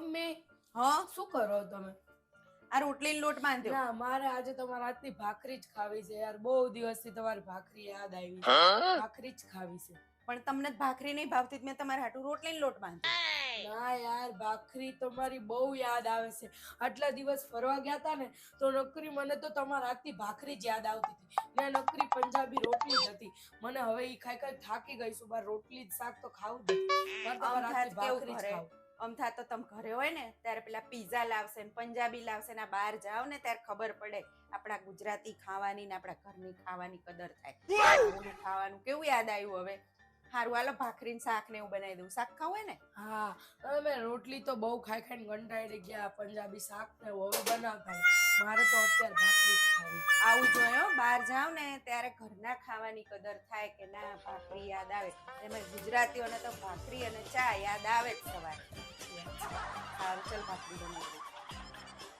Mummy હા શું કરો તમે? આ રોટલીનો લોટ બાંધ્યો. ના મારે આજે તમારા હાથની ભાખરી જ ખાવી છે યાર, બહુ દિવસથી તમારી ભાખરી યાદ આવી છે. ભાખરી જ ખાવી છે. પણ તમને જ ભાખરી નહીં ભાવતી તો મેં તમારા હાટુ રોટલીનો લોટ બાંધ્યો. ના યાર, ભાખરી તમારી બહુ યાદ આવે છે. આટલા દિવસ ફરવા ગયા તા ને તો નકરી મને તો તમારા હાથની ભાખરી જ યાદ આવતી હતી ને નકરી પંજાબી રોટલી જ હતી. મને હવે ઈ ખાઈ ખાઈ થાકી ગઈ છું, બાર રોટલી જ શાક તો ખાવું જ નથી. મારે તમારા હાથની ભાખરી જ ખાવું. અમથા તો તમે ઘરે હોય ને ત્યારે પેલા પીઝા લાવશે ને પંજાબી લાવશે ને બહાર જાવ ને ત્યારે ખબર પડે આપણા ગુજરાતી ખાવાની ને આપણા ઘરની ખાવાની કદર થાય. ઓલું ખાવાનું કેવું યાદ આવ્યું હવે. હારું હાલો ભાખરીને શાક ને એવું બનાવી દઉં. શાક ખાવું હોય ને? હા, અમે રોટલી તો બહુ ખાઈ ખાઈને કંટાળી ગયા, પંજાબી શાક ને હવે બનાવતા મારે તો અત્યારે ભાખરી જ ખાવી. આવું જોઈએ હો, બહાર જાવ ને ત્યારે ઘરના ખાવાની કદર થાય કે ના ભાખરી યાદ આવે. એમાં ગુજરાતીઓને તો ભાખરી અને ચા યાદ આવે જ સવારે. સારું, ચાલ ભાખરી બનાવી દઉં.